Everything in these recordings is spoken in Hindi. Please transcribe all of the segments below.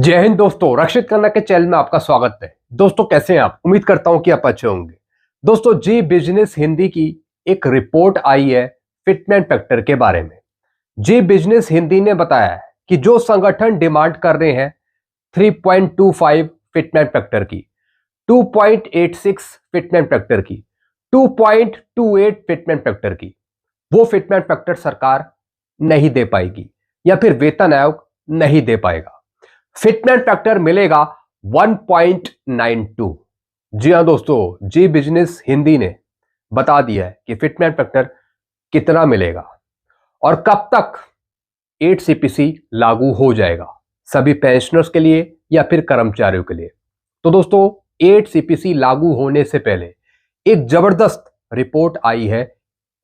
जय हिंद दोस्तों, रक्षित खन्ना के चैनल में आपका स्वागत है। दोस्तों कैसे हैं आप? उम्मीद करता हूं कि आप अच्छे होंगे। दोस्तों जी बिजनेस हिंदी की एक रिपोर्ट आई है फिटमेंट फैक्टर के बारे में। जी बिजनेस हिंदी ने बताया है कि जो संगठन डिमांड कर रहे हैं 3.25 फिटमेंट फैक्टर की, 2.86 फिटमेंट फैक्टर की, 2.28 फिटमेंट फैक्टर की, वो फिटमेंट फैक्टर सरकार नहीं दे पाएगी या फिर वेतन आयोग नहीं दे पाएगा। फिटमेंट फैक्टर मिलेगा 1.92। जी हां दोस्तों, जी बिजनेस हिंदी ने बता दिया है कि फिटमेंट फैक्टर कितना मिलेगा और कब तक 8 सीपीसी लागू हो जाएगा, सभी पेंशनर्स के लिए या फिर कर्मचारियों के लिए। तो दोस्तों 8 सीपीसी लागू होने से पहले एक जबरदस्त रिपोर्ट आई है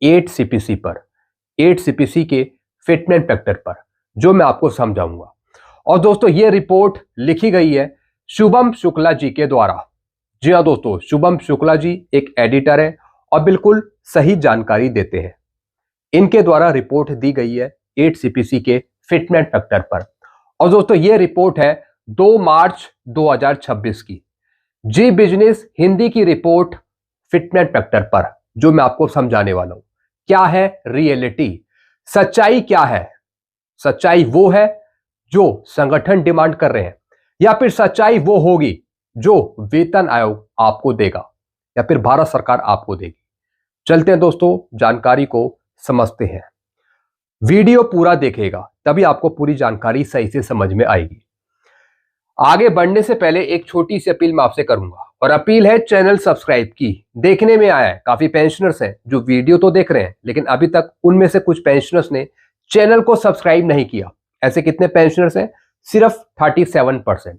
8 सीपीसी पर, 8 सीपीसी के फिटमेंट फैक्टर पर, जो मैं आपको समझाऊंगा। और दोस्तों ये रिपोर्ट लिखी गई है शुभम शुक्ला जी के द्वारा। जी हाँ दोस्तों, शुभम शुक्ला जी एक एडिटर है और बिल्कुल सही जानकारी देते हैं। इनके द्वारा रिपोर्ट दी गई है 8 सीपीसी के फिटमेंट फैक्टर पर। और दोस्तों ये रिपोर्ट है 2 मार्च 2026 की। जी बिजनेस हिंदी की रिपोर्ट फिटमेंट फैक्टर पर, जो मैं आपको समझाने वाला हूं। क्या है रियलिटी, सच्चाई क्या है? सच्चाई वो है जो संगठन डिमांड कर रहे हैं या फिर सच्चाई वो होगी जो वेतन आयोग आपको देगा या फिर भारत सरकार आपको देगी? चलते हैं दोस्तों, जानकारी को समझते हैं। वीडियो पूरा देखिएगा तभी आपको पूरी जानकारी सही से समझ में आएगी। आगे बढ़ने से पहले एक छोटी सी अपील मैं आपसे करूंगा, और अपील है चैनल सब्सक्राइब की। देखने में आया है काफी पेंशनर्स हैं जो वीडियो तो देख रहे हैं, लेकिन अभी तक उनमें से कुछ पेंशनर्स ने चैनल को सब्सक्राइब नहीं किया। ऐसे कितने पेंशनर्स हैं? सिर्फ 37%।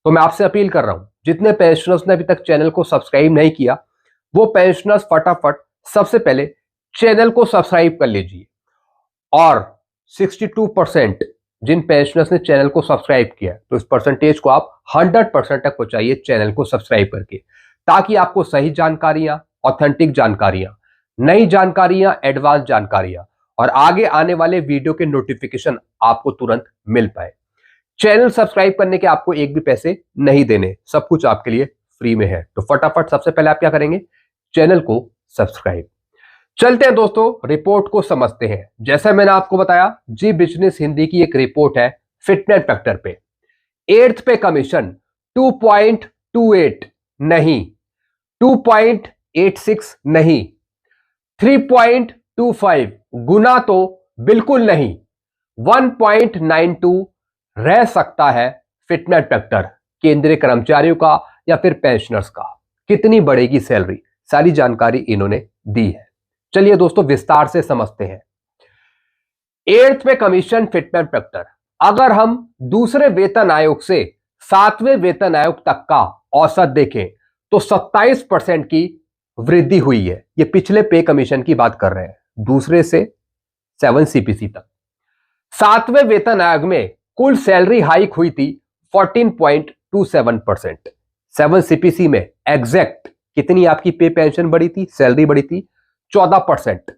तो मैं आपसे अपील कर रहा हूं, जितने पेंशनर्स ने अभी तक चैनल को सब्सक्राइब नहीं किया, वो पेंशनर्स फटाफट सबसे पहले चैनल को सब्सक्राइब कर लीजिए। और 62% जिन पेंशनर्स ने चैनल को सब्सक्राइब किया, तो इस परसेंटेज को आप 100% तक पहुंचाइए चैनल को सब्सक्राइब करके, ताकि आपको सही जानकारियां, ऑथेंटिक जानकारियां, नई जानकारियां, एडवांस जानकारियां और आगे आने वाले वीडियो के नोटिफिकेशन आपको तुरंत मिल पाए। चैनल सब्सक्राइब करने के आपको एक भी पैसे नहीं देने, सब कुछ आपके लिए फ्री में है। तो फटाफट सबसे पहले आप क्या करेंगे? चैनल को सब्सक्राइब। चलते हैं दोस्तों, रिपोर्ट को समझते हैं। जैसा मैंने आपको बताया, जी बिजनेस हिंदी की एक रिपोर्ट है फिटमेंट फैक्टर पे। 8th पे कमीशन 2.28 नहीं, 2.86 नहीं, 3.25 गुना तो बिल्कुल नहीं, 1.92 रह सकता है फिटमेंट फैक्टर केंद्रीय कर्मचारियों का या फिर पेंशनर्स का। कितनी बढ़ेगी सैलरी, सारी जानकारी इन्होंने दी है। चलिए दोस्तों विस्तार से समझते हैं। 8th पे कमीशन फिटमेंट फैक्टर, अगर हम दूसरे वेतन आयोग से 7वें वेतन आयोग तक का औसत देखें तो 27% की वृद्धि हुई है। ये पिछले पे कमीशन की बात कर रहे हैं, दूसरे से 7 सीपीसी तक। 7वें वेतन आयोग में कुल सैलरी हाइक हुई थी 14.27%। 7 सीपीसी में एग्जैक्ट कितनी आपकी पे पेंशन बढ़ी थी, सैलरी बढ़ी थी? 14%।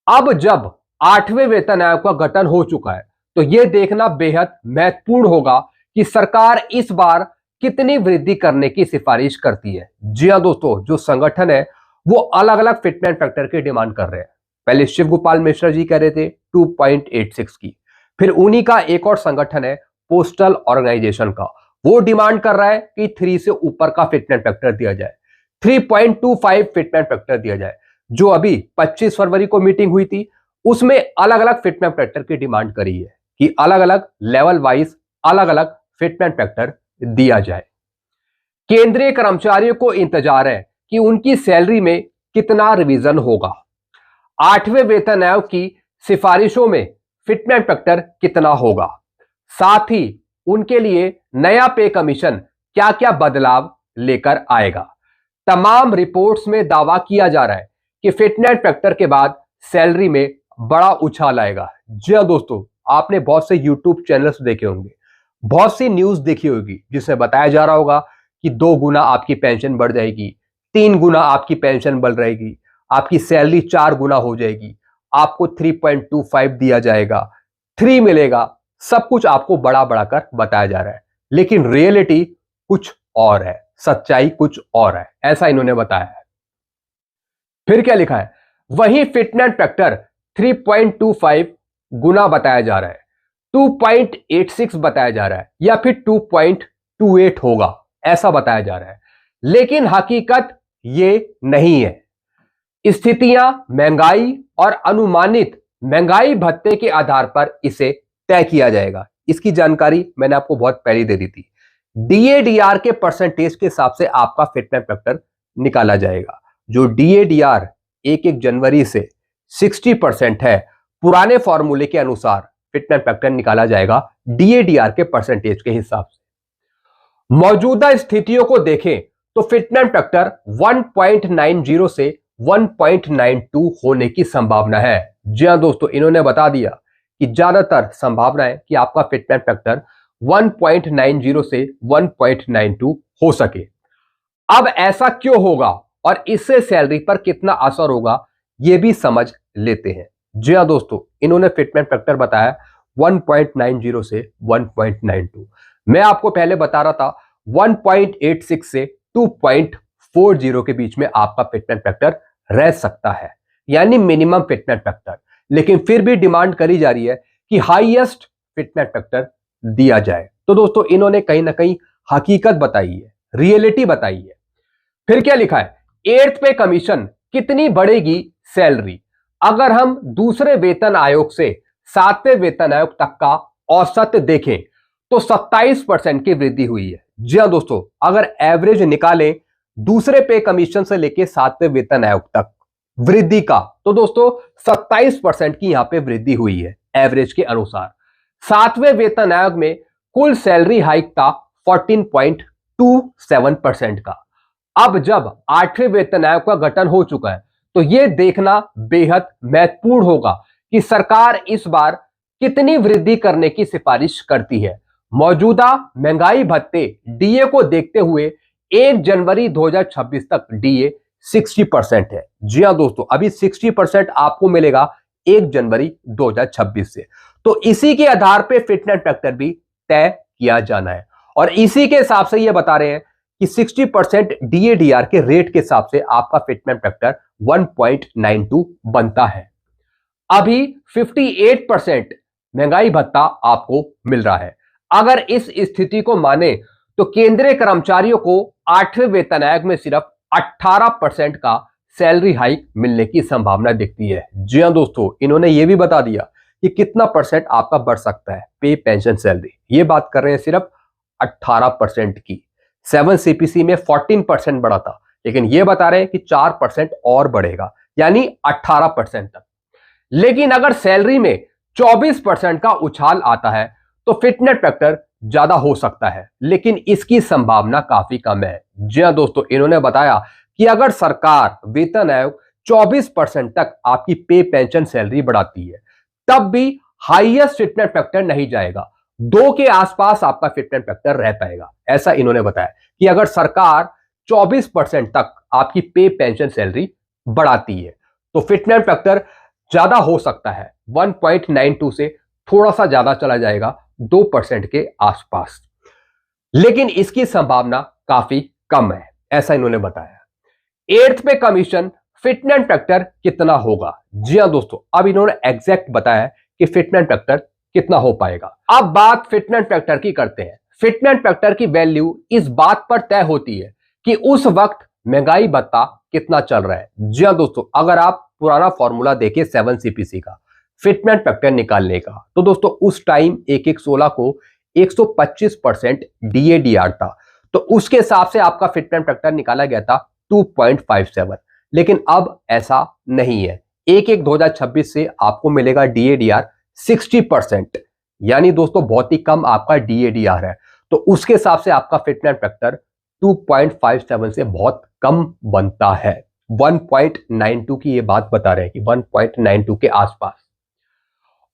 अब जब 8वें वेतन आयोग का गठन हो चुका है, तो यह देखना बेहद महत्वपूर्ण होगा कि सरकार इस बार कितनी वृद्धि करने की सिफारिश करती है। जी हां दोस्तों, जो संगठन है वो अलग अलग फिटमेंट फैक्टर की डिमांड कर रहे हैं। पहले शिव गोपाल मिश्रा जी कह रहे थे 2.86 की, फिर उन्हीं का एक और संगठन है पोस्टल ऑर्गेनाइजेशन का, वो डिमांड कर रहा है कि 3 से ऊपर का फिटमेंट फैक्टर दिया जाए, 3.25 फिटमेंट फैक्टर दिया जाए। जो अभी 25 फरवरी को मीटिंग हुई थी, उसमें अलग अलग फिटमेंट फैक्टर की डिमांड करी है कि अलग अलग लेवल वाइज अलग अलग फिटमेंट फैक्टर दिया जाए। केंद्रीय कर्मचारियों को इंतजार है कि उनकी सैलरी में कितना रिवीजन होगा। 8वें वेतन आयोग की सिफारिशों में फिटमेंट फैक्टर कितना होगा, साथ ही उनके लिए नया पे कमीशन क्या क्या बदलाव लेकर आएगा। तमाम रिपोर्ट्स में दावा किया जा रहा है कि फिटमेंट फैक्टर के बाद सैलरी में बड़ा उछाल आएगा। जी हां दोस्तों, आपने बहुत से यूट्यूब चैनल्स देखे होंगे, बहुत सी न्यूज देखी होगी जिसमें बताया जा रहा होगा कि 2 गुना आपकी पेंशन बढ़ जाएगी, 3 गुना आपकी पेंशन बढ़ रहेगी, आपकी सैलरी 4 गुना हो जाएगी, आपको 3.25 दिया जाएगा, 3 मिलेगा, सब कुछ आपको बड़ा बड़ा कर बताया जा रहा है, लेकिन रियलिटी कुछ और है, सच्चाई कुछ और है, ऐसा इन्होंने बताया है। फिर क्या लिखा है, वहीं फिटनेस फैक्टर 3.25 गुना बताया जा रहा है, 2.86 बताया जा रहा है, या फिर 2.28 होगा, ऐसा बताया जा रहा है। लेकिन हकीकत ये नहीं है। स्थितियां महंगाई और अनुमानित महंगाई भत्ते के आधार पर इसे तय किया जाएगा। इसकी जानकारी मैंने आपको बहुत पहले दे दी थी। डीएडीआर के परसेंटेज के हिसाब से आपका फिटनेस फैक्टर निकाला जाएगा। जो डीएडीआर 1 जनवरी से 60% है, पुराने फॉर्मूले के अनुसार फिटनेस फैक्टर निकाला जाएगा डीएडीआर के परसेंटेज के हिसाब से। मौजूदा स्थितियों को देखें तो फिटनेस फैक्टर 1.90 से 1.92 होने की संभावना है। जी हां दोस्तों, इन्होंने बता दिया कि ज्यादातर संभावना है कि आपका फिटनेस फैक्टर 1.90 से 1.92 हो सके। अब ऐसा क्यों होगा और इससे सैलरी पर कितना असर होगा, यह भी समझ लेते हैं। जी हां दोस्तों, इन्होंने फिटनेस फैक्टर बताया 1.90 से 1.92। मैं आपको पहले बता रहा था 1.86 से 2.40 के बीच में आपका फिटनेस फैक्टर रह सकता है, यानी मिनिमम फिटनेस फैक्टर। लेकिन फिर भी डिमांड करी जा रही है कि हाईएस्ट फिटनेस फैक्टर दिया जाए। तो दोस्तों, इन्होंने कहीं ना कहीं हकीकत बताई है, रियलिटी बताई है। फिर क्या लिखा है, 8th पे कमीशन कितनी बढ़ेगी सैलरी। अगर हम दूसरे वेतन आयोग से 7वें वेतन आयोग तक का औसत देखें तो 27% की वृद्धि हुई है। जी हां दोस्तों, अगर एवरेज निकालें दूसरे पे कमीशन से लेके 7वें वेतन आयोग तक वृद्धि का, तो दोस्तों 27% की यहां पे वृद्धि हुई है एवरेज के अनुसार। 7वें वेतन आयोग में कुल सैलरी हाइक था 14.27% का। अब जब 8वें वेतन आयोग का गठन हो चुका है तो यह देखना बेहद महत्वपूर्ण होगा कि सरकार इस बार कितनी वृद्धि करने की सिफारिश करती है। मौजूदा महंगाई भत्ते डीए को देखते हुए 1 जनवरी 2026 तक डीए 60% है। जी हां दोस्तों, अभी 60% आपको मिलेगा 1 जनवरी 2026 से। तो इसी के आधार पे फिटनेस फैक्टर भी तय किया जाना है और इसी के हिसाब से ये बता रहे हैं कि 60% डीएडीआर के रेट के हिसाब से आपका फिटनेस फैक्टर 1.92 बनता है। अभी 58% महंगाई भत्ता आपको मिल रहा है। अगर इस स्थिति को माने तो केंद्रीय कर्मचारियों को 8वें वेतन आयोग में सिर्फ 18% का सैलरी हाइक मिलने की संभावना दिखती है। जी हां दोस्तों, इन्होंने यह भी बता दिया कि कितना परसेंट आपका बढ़ सकता है पे पेंशन सैलरी। ये बात कर रहे हैं सिर्फ 18% की। 7 सीपीसी में 14% बढ़ा था, लेकिन यह बता रहे हैं कि 4% और बढ़ेगा, यानी 18% तक। लेकिन अगर सैलरी में 24% का उछाल आता है तो फिटनेस फैक्टर ज्यादा हो सकता है, लेकिन इसकी संभावना काफी कम है। जी हां दोस्तों, इन्होंने बताया कि अगर सरकार वेतन आयोग 24% तक आपकी पे पेंशन सैलरी बढ़ाती है तब भी हाईएस्ट फिटनेस फैक्टर नहीं जाएगा, 2 के आसपास आपका फिटनेस फैक्टर रह पाएगा। ऐसा इन्होंने बताया कि अगर सरकार 24% तक आपकी पे पेंशन सैलरी बढ़ाती है तो फिटनेस फैक्टर ज्यादा हो सकता है, 1.92 से थोड़ा सा ज्यादा चला जाएगा 2% के आसपास, लेकिन इसकी संभावना काफी कम है, ऐसा इन्होंने बताया। 8th पे कमीशन फिटनेस फैक्टर कितना होगा। जी हां दोस्तों, अब इन्होंने एग्जैक्ट बताया कि फिटनेस फैक्टर कितना हो पाएगा। अब बात फिटनेस फैक्टर की करते हैं। फिटनेस फैक्टर की वैल्यू इस बात पर तय होती है कि उस वक्त महंगाई भत्ता कितना चल रहा है। जी हां दोस्तों, अगर आप पुराना फॉर्मूला देखें 7 सीपीसी का फिटनेस फैक्टर निकालने का, तो दोस्तों उस टाइम 1116 को 125% डीएडीआर था, तो उसके हिसाब से आपका फिटनेस फैक्टर निकाला गया था 2.57। लेकिन अब ऐसा नहीं है। 1/1/2026 से आपको मिलेगा डीएडीआर 60%, यानी दोस्तों बहुत ही कम आपका डीएडीआर है, तो उसके हिसाब से आपका फिटनेस फैक्टर 2.57 से बहुत कम बनता है। 1.92 की ये बात बता रहे हैं कि 1.92 के आसपास।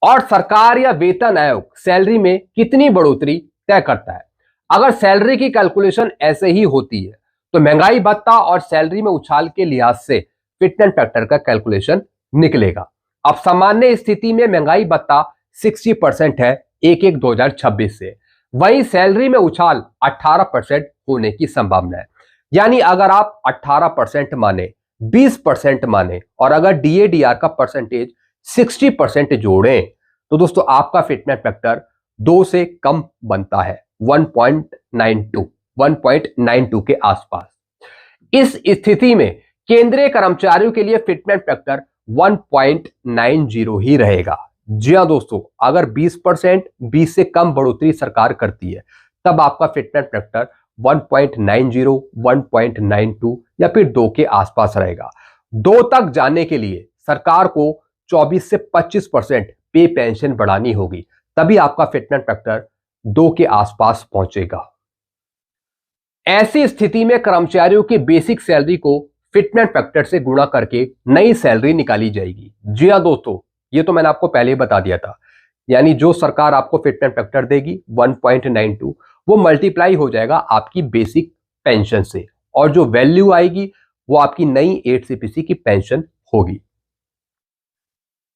और सरकार या वेतन आयोग सैलरी में कितनी बढ़ोतरी तय करता है। अगर सैलरी की कैलकुलेशन ऐसे ही होती है तो महंगाई भत्ता और सैलरी में उछाल के लिहाज से फिटनेस फैक्टर का कैलकुलेशन निकलेगा। अब सामान्य स्थिति में महंगाई भत्ता 60% है 1/1 2026 से। वहीं सैलरी में उछाल 18% होने की संभावना है। यानी अगर आप 18% माने, 20% माने और अगर डीएडीआर का परसेंटेज 60% जोड़ें तो दोस्तों आपका फिटनेस फैक्टर 2 से कम बनता है, 1.92 के आसपास। इस स्थिति में केंद्रीय कर्मचारियों के लिए फिटनेस फैक्टर 1.90 ही रहेगा। जी हाँ दोस्तों, अगर 20% 20 से कम बढ़ोतरी सरकार करती है तब आपका फिटनेस फैक्टर 1.90, 1.92 या फिर 2 के आसपास रहेगा। 2 तक जाने के लिए सरकार को 24 से 25% पे पेंशन बढ़ानी होगी, तभी आपका फिटनेस फैक्टर 2 के आसपास पहुंचेगा। ऐसी स्थिति में कर्मचारियों की बेसिक सैलरी को फिटनेस फैक्टर से गुणा करके नई सैलरी निकाली जाएगी। जी हाँ दोस्तों, ये तो मैंने आपको पहले ही बता दिया था। यानी जो सरकार आपको फिटनेस फैक्टर देगी 1.92, वो मल्टीप्लाई हो जाएगा आपकी बेसिक पेंशन से, और जो वैल्यू आएगी वो आपकी नई 8 सीपीसी की पेंशन होगी।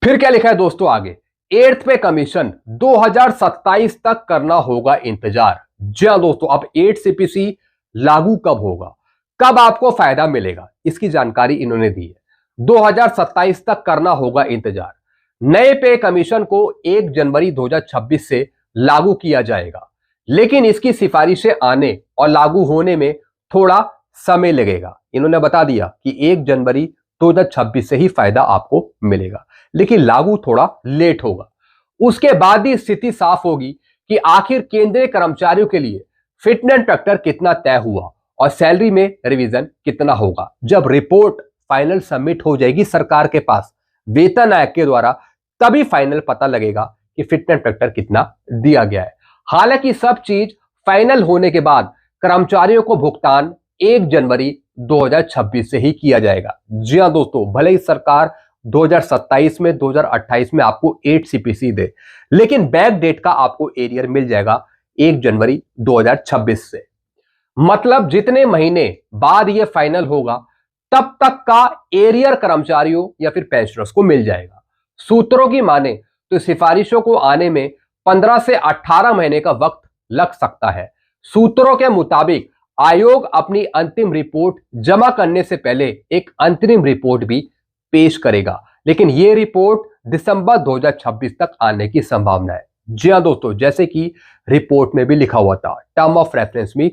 फिर क्या लिखा है दोस्तों आगे, 8th पे कमीशन 2027 तक करना होगा इंतजार। जी हाँ दोस्तों, अब 8 सीपीसी लागू कब होगा, कब आपको फायदा मिलेगा, इसकी जानकारी इन्होंने दी है। 2027 तक करना होगा इंतजार। नए पे कमीशन को 1 जनवरी 2026 से लागू किया जाएगा, लेकिन इसकी सिफारिशें आने और लागू होने में थोड़ा समय लगेगा। इन्होंने बता दिया कि 1 जनवरी 2026 से ही फायदा आपको मिलेगा, लेकिन लागू थोड़ा लेट होगा। उसके बाद ही स्थिति साफ होगी कि आखिर केंद्रीय कर्मचारियों के लिए फिटनेस फैक्टर कितना तय हुआ और सैलरी में रिवीजन कितना होगा। जब रिपोर्ट फाइनल सबमिट हो जाएगी सरकार के पास वेतन आयोग के द्वारा, तभी फाइनल पता लगेगा कि फिटनेस फैक्टर कितना दिया गया है। हालांकि सब चीज फाइनल होने के बाद कर्मचारियों को भुगतान 1 जनवरी 2026 से ही किया जाएगा। जी हाँ दोस्तों, भले ही सरकार 2027 में 2028 में आपको 8 सीपीसी दे, लेकिन बैक डेट का आपको एरियर मिल जाएगा 1 जनवरी 2026 से। मतलब जितने महीने बाद ये फाइनल होगा तब तक का एरियर कर्मचारियों या फिर पेंशनर्स को मिल जाएगा। सूत्रों की माने तो सिफारिशों को आने में 15 से 18 महीने का वक्त लग सकता है। सूत्रों के मुताबिक आयोग अपनी अंतिम रिपोर्ट जमा करने से पहले एक अंतरिम रिपोर्ट भी पेश करेगा, लेकिन यह रिपोर्ट दिसंबर 2026 तक आने की संभावना है। जी हाँ दोस्तों, जैसे कि रिपोर्ट में भी लिखा हुआ था, टर्म ऑफ रेफरेंस में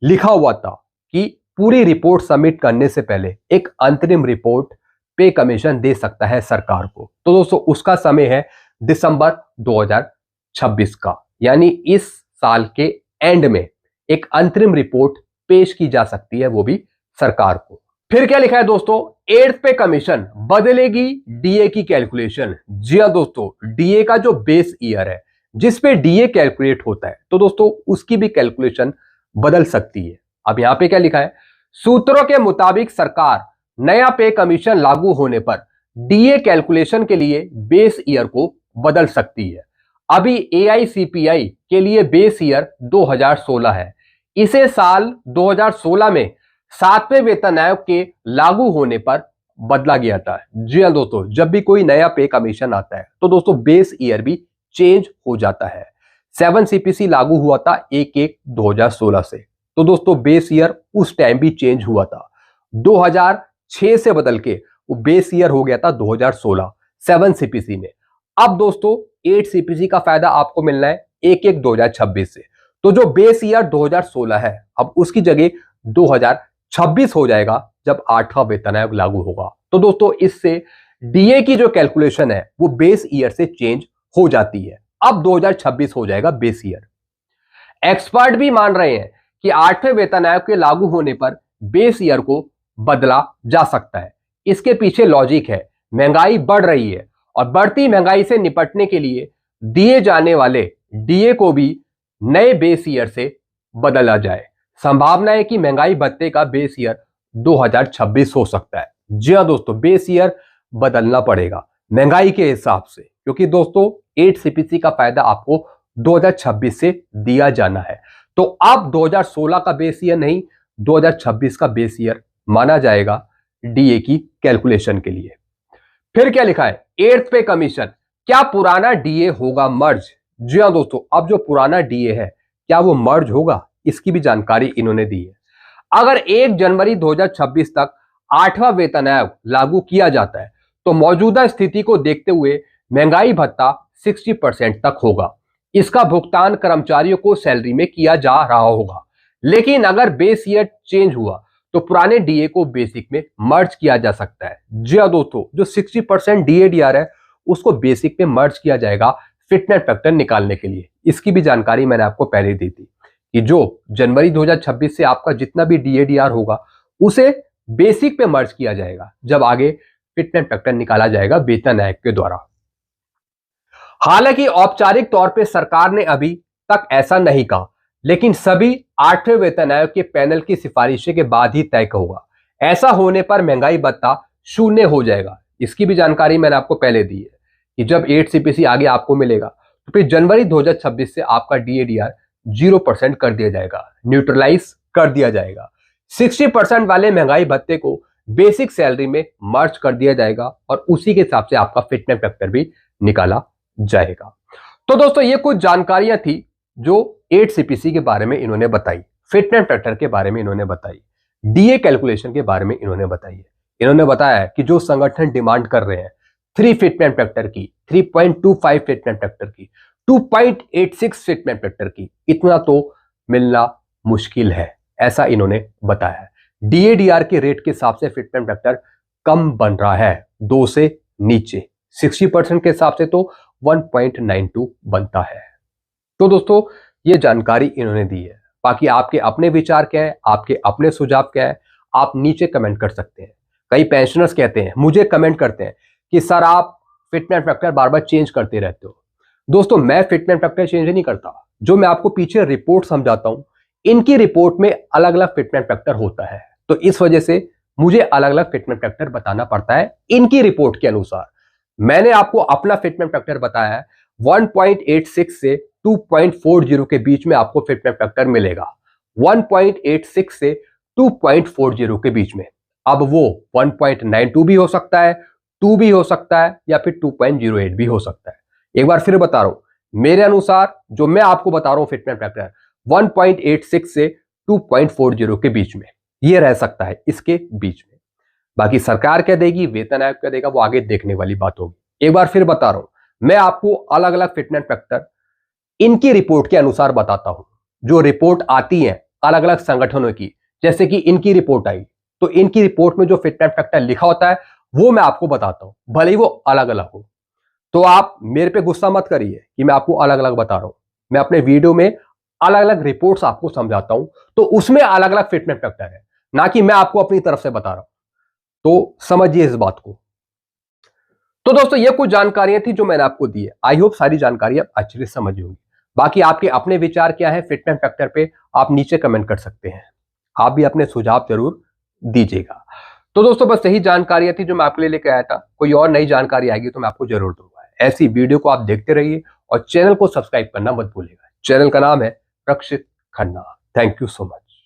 लिखा हुआ था कि पूरी रिपोर्ट सबमिट करने से पहले एक अंतरिम रिपोर्ट पे कमीशन दे सकता है सरकार को। तो दोस्तों उसका समय है दिसंबर 2026 का, यानी इस साल के एंड में एक अंतरिम रिपोर्ट पेश की जा सकती है, वो भी सरकार को। फिर क्या लिखा है दोस्तों, 8th पे कमीशन बदलेगी डीए की कैलकुलेशन। जी हाँ दोस्तों, डीए का जो बेस ईयर है जिस पे डीए कैलकुलेट होता है, तो दोस्तों उसकी भी कैलकुलेशन बदल सकती है। अब यहां पे क्या लिखा है, सूत्रों के मुताबिक सरकार नया पे कमीशन लागू होने पर डीए कैलकुलेशन के लिए बेस ईयर को बदल सकती है। अभी एआईसीपीआई के लिए बेस ईयर 2016 है। इसे साल 2016 में 7वें वेतन आयोग के लागू होने पर बदला गया था। जी हाँ दोस्तों, जब भी कोई नया पे कमीशन आता है तो दोस्तों बेस ईयर भी चेंज हो जाता है। 7 सीपीसी लागू हुआ था 1/1/2016 से, तो दोस्तों बेस ईयर उस टाइम भी चेंज हुआ था। 2006 से बदल के वो बेस ईयर हो गया था 2016 7 सीपीसी में। अब दोस्तों 8 सीपीसी का फायदा आपको मिलना है 1/1/2026 से। तो जो बेस ईयर 2016 है अब उसकी जगह 2026 हो जाएगा जब 8वां वेतन आयोग लागू होगा। तो दोस्तों इससे डीए की जो कैलकुलेशन है वो बेस ईयर से चेंज हो जाती है। अब 2026 हो जाएगा बेस ईयर। एक्सपर्ट भी मान रहे हैं कि 8वें वेतन आयोग के लागू होने पर बेस ईयर को बदला जा सकता है। इसके पीछे लॉजिक है, महंगाई बढ़ रही है और बढ़ती महंगाई से निपटने के लिए दिए जाने वाले डीए को भी नए बेस ईयर से बदला जाए। संभावना है कि महंगाई भत्ते का बेस ईयर 2026 हो सकता है। जी हाँ दोस्तों, बेस ईयर बदलना पड़ेगा महंगाई के हिसाब से, क्योंकि दोस्तों 8 सीपीसी का फायदा आपको 2026 से दिया जाना है। तो अब 2016 का बेस ईयर नहीं, 2026 का बेस ईयर माना जाएगा डीए की कैलकुलेशन के लिए। फिर क्या लिखा है, 8th पे कमीशन, क्या पुराना डीए होगा मर्ज। जी हाँ दोस्तों, अब जो पुराना डीए है क्या वो मर्ज होगा, इसकी भी जानकारी इन्होंने दी है। अगर 1 जनवरी 2026 तक 8वां वेतन आयोग लागू किया जाता है तो मौजूदा स्थिति को देखते हुए महंगाई भत्ता 60% तक होगा। इसका भुगतान कर्मचारियों को सैलरी में किया जा रहा होगा। लेकिन अगर बेस ईयर चेंज हुआ तो पुराने डीए को बेसिक में मर्ज किया जा सकता है। जी हाँ दोस्तों, जो 60% डीएडीआर है उसको बेसिक में मर्ज किया जाएगा फिटनेस फैक्टर निकालने के लिए। इसकी भी जानकारी मैंने आपको पहले दी थी कि जो जनवरी 2026 से आपका जितना भी डीएडीआर होगा उसे बेसिक पे मर्ज किया जाएगा जब आगे फिटनेस फैक्टर निकाला जाएगा वेतन आयोग के द्वारा। हालांकि औपचारिक तौर पे सरकार ने अभी तक ऐसा नहीं कहा, लेकिन सभी 8वें वेतन आयोग के पैनल की सिफारिशें के बाद ही तय होगा। ऐसा होने पर महंगाई भत्ता 0 हो जाएगा। इसकी भी जानकारी मैंने आपको पहले दी है कि जब 8 सीपीसी आगे आपको मिलेगा तो फिर जनवरी 2026 से आपका डीएडीआर 0% कर दिया जाएगा, न्यूट्रलाइज कर दिया जाएगा। 60% वाले महंगाई भत्ते को बेसिक सैलरी में मर्ज कर दिया जाएगा और उसी के हिसाब से आपका फिटनेस फैक्टर भी निकाला जाएगा। तो दोस्तों ये कुछ जानकारियां थी जो 8 सीपीसी के बारे में इन्होंने बताई, फिटनेस फैक्टर के बारे में इन्होंने बताई, डीए कैलकुलेशन के बारे में इन्होंने बताई है। इन्होंने बताया कि जो संगठन डिमांड कर रहे हैं 3 फिटनेस फैक्टर की, 3.25 फिटनेस फैक्टर की, 2.86 फिटनेस फैक्टर की, इतना तो मिलना मुश्किल है, ऐसा इन्होंने बताया है। डीएडीआर के रेट के हिसाब से फिटनेस फैक्टर कम बन रहा है, 2 से नीचे। 60% के हिसाब से तो 1.92 बनता है। तो दोस्तों ये जानकारी इन्होंने दी है। बाकी आपके अपने विचार क्या है, आपके अपने सुझाव क्या है, आप नीचे कमेंट कर सकते हैं। कई पेंशनर्स कहते हैं, मुझे कमेंट करते हैं कि सर आप फिटनेस फैक्टर बार बार चेंज करते रहते हो। दोस्तों मैं फिटनेस फैक्टर चेंज नहीं करता, जो मैं आपको पीछे रिपोर्ट समझाता हूं इनकी रिपोर्ट में अलग अलग फिटनेस फैक्टर होता है, तो इस वजह से मुझे अलग अलग फिटनेस फैक्टर बताना पड़ता है इनकी रिपोर्ट के अनुसार। मैंने आपको अपना फिटनेस फैक्टर बताया है, 1.86 से 2.40 के बीच में आपको फिटनेस फैक्टर मिलेगा। 1.86 से 2.40 के बीच में। अब वो 1.92 भी हो सकता है, 2 भी हो सकता है या फिर 2.08 भी हो सकता है। एक बार फिर बता रहा हूं, मेरे अनुसार जो मैं आपको बता रहा हूं फिटनेस फैक्टर 1.86 से 2.40 के बीच में ये रह सकता है, इसके बीच में। बाकी सरकार क्या देगी, वेतन आयोग क्या देगा, वो आगे देखने वाली बात होगी। एक बार फिर बता रहा हूं, मैं आपको अलग अलग फिटनेस फैक्टर इनकी रिपोर्ट के अनुसार बताता हूं। जो रिपोर्ट आती है अलग अलग संगठनों की, जैसे कि इनकी रिपोर्ट आई तो इनकी रिपोर्ट में जो फिटनेस फैक्टर लिखा होता है वो मैं आपको बताता हूं, भले ही वो अलग अलग हो। तो आप मेरे पे गुस्सा मत करिए कि मैं आपको अलग अलग बता रहा हूं। मैं अपने वीडियो में अलग अलग रिपोर्ट्स आपको समझाता हूं, तो उसमें अलग अलग फिटनेस फैक्टर है, ना कि मैं आपको अपनी तरफ से बता रहा हूं। तो समझिए इस बात को। तो दोस्तों ये कुछ जानकारियां थी जो मैंने आपको दी है। आई होप सारी जानकारी आप अच्छे से समझ होंगी। बाकी आपके अपने विचार क्या है फिटनेस फैक्टर पे, आप नीचे कमेंट कर सकते हैं। आप भी अपने सुझाव जरूर दीजिएगा। तो दोस्तों बस यही जानकारियां थी जो मैं आपके लिए लेकर आया था। कोई और नई जानकारी आएगी तो मैं आपको जरूर दूंगा। ऐसी वीडियो को आप देखते रहिए और चैनल को सब्सक्राइब करना मत भूलिएगा। चैनल का नाम है Rakshit Khanna. Thank you so much.